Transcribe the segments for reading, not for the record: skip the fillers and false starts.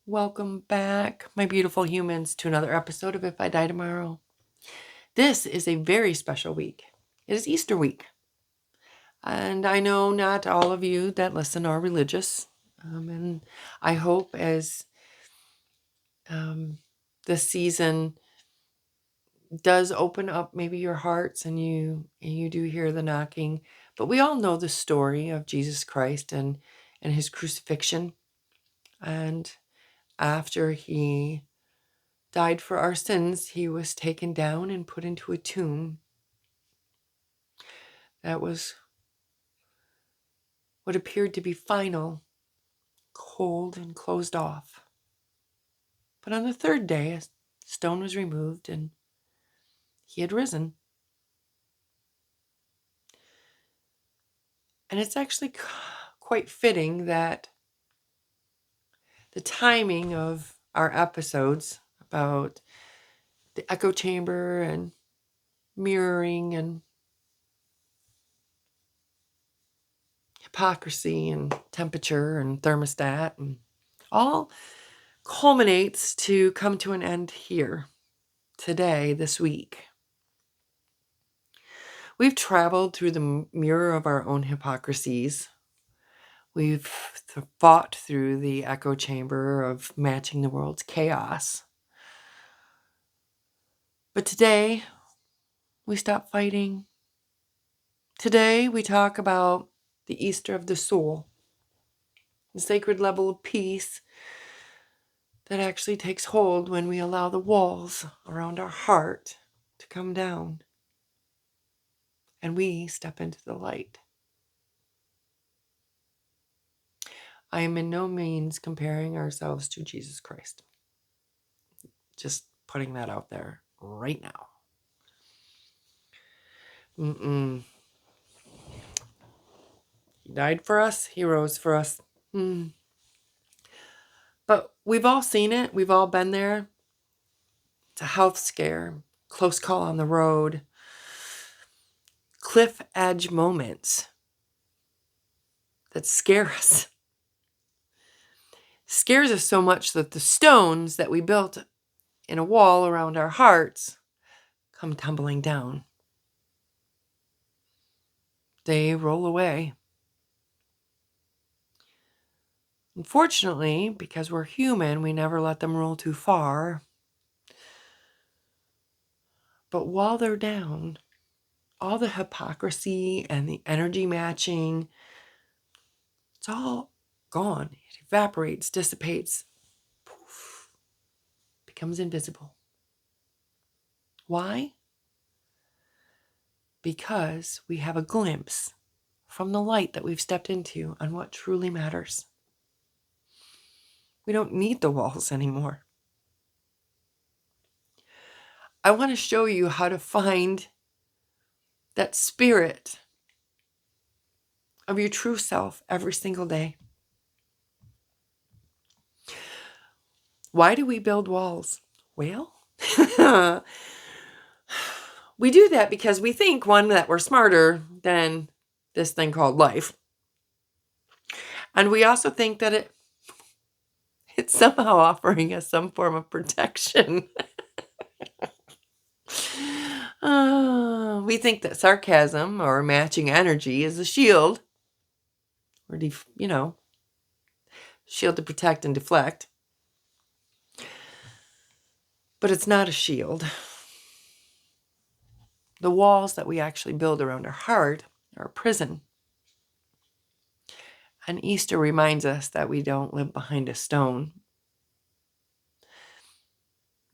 Welcome back, my beautiful humans, to another episode of If I Die Tomorrow. This is a very special week. It is Easter week. And I know not all of you that listen are religious. And I hope as this season does open up maybe your hearts and you do hear the knocking. But we all know the story of Jesus Christ and his crucifixion. And after he died for our sins, he was taken down and put into a tomb that was what appeared to be final, cold, and closed off. But on the third day, a stone was removed and he had risen. And it's actually quite fitting that the timing of our episodes about the echo chamber and mirroring and hypocrisy and temperature and thermostat and all culminates to come to an end here today, this week. We've traveled through the mirror of our own hypocrisies. We've fought through the echo chamber of matching the world's chaos. But today, we stop fighting. Today, we talk about the Easter of the soul, the sacred level of peace that actually takes hold when we allow the walls around our heart to come down and we step into the light. I am in no means comparing ourselves to Jesus Christ. Just putting that out there right now. He died for us. He rose for us. But we've all seen it. We've all been there. It's a health scare, close call on the road, cliff edge moments that scare us. Scares us so much that the stones that we built in a wall around our hearts come tumbling down. They roll away. Unfortunately, because we're human, we never let them roll too far. But while they're down, all the hypocrisy and the energy matching, it's all gone. It evaporates, dissipates, poof, becomes invisible. Why? Because we have a glimpse from the light that we've stepped into on what truly matters. We don't need the walls anymore. I want to show you how to find that spirit of your true self every single day. Why do we build walls? Well, we do that because we think, one, that we're smarter than this thing called life. And we also think that it's somehow offering us some form of protection. We think that sarcasm or matching energy is a shield, or shield to protect and deflect. But it's not a shield. The walls that we actually build around our heart are a prison. And Easter reminds us that we don't live behind a stone.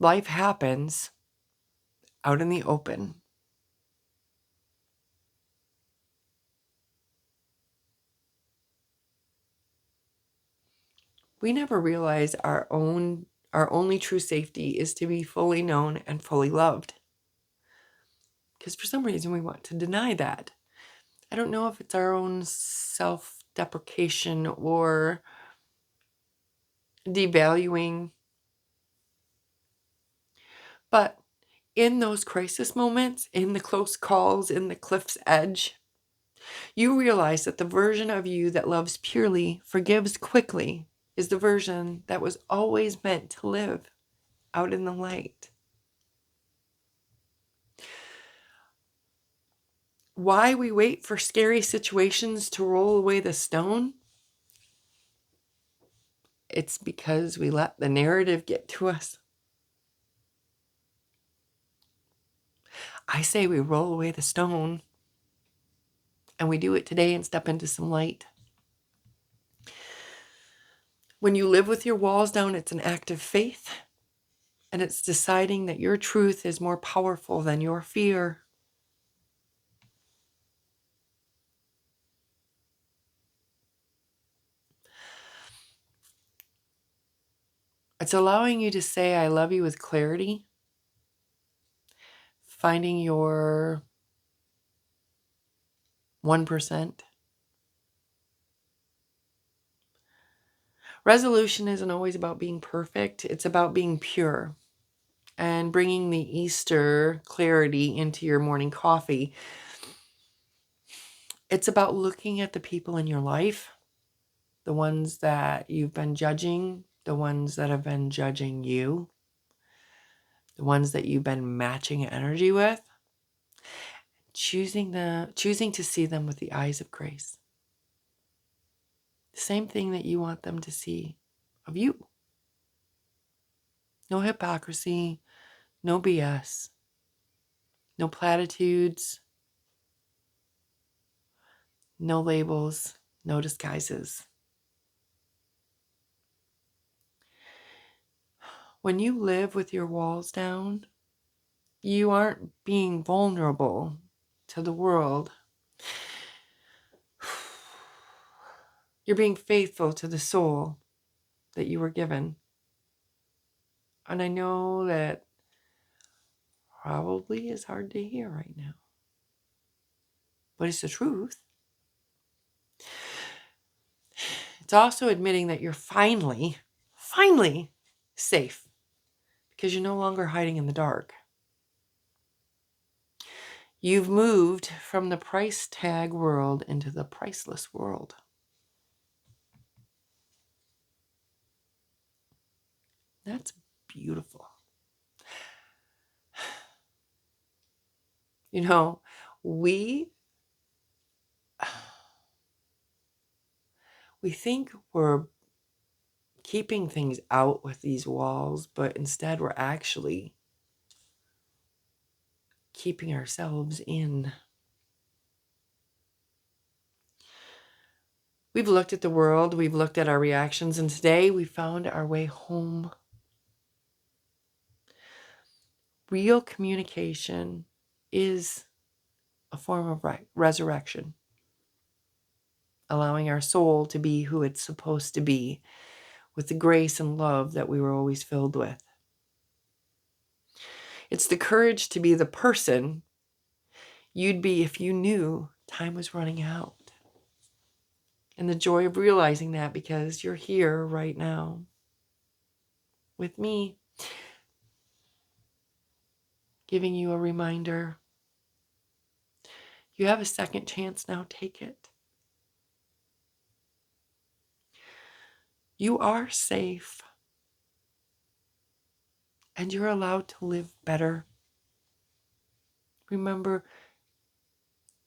Life happens out in the open. We never realize our only true safety is to be fully known and fully loved. Because for some reason we want to deny that. I don't know if it's our own self-deprecation or devaluing. But in those crisis moments, in the close calls, in the cliff's edge, you realize that the version of you that loves purely, forgives quickly, is the version that was always meant to live out in the light. Why we wait for scary situations to roll away the stone? It's because we let the narrative get to us. I say we roll away the stone, and we do it today and step into some light. When you live with your walls down, it's an act of faith, and it's deciding that your truth is more powerful than your fear. It's allowing you to say, I love you with clarity, finding your 1%. Resolution isn't always about being perfect. It's about being pure and bringing the Easter clarity into your morning coffee. It's about looking at the people in your life, the ones that you've been judging, the ones that have been judging you, the ones that you've been matching energy with, choosing to see them with the eyes of grace. The same thing that you want them to see of you. No hypocrisy, no BS, no platitudes, no labels, no disguises. When you live with your walls down, you aren't being vulnerable to the world. You're being faithful to the soul that you were given. And I know that probably is hard to hear right now, but it's the truth. It's also admitting that you're finally safe because you're no longer hiding in the dark. You've moved from the price tag world into the priceless world. That's beautiful. You know, we think we're keeping things out with these walls, but instead we're actually keeping ourselves in. We've looked at the world, we've looked at our reactions, and today we found our way home. Real communication is a form of resurrection, allowing our soul to be who it's supposed to be with the grace and love that we were always filled with. It's the courage to be the person you'd be if you knew time was running out. And the joy of realizing that because you're here right now with me, giving you a reminder. You have a second chance now, take it. You are safe. And you're allowed to live better. Remember,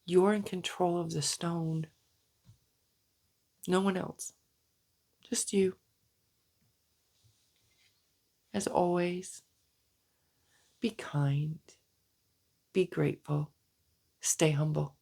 you're in control of the stone. No one else. Just you. As always, be kind. Be grateful. Stay humble.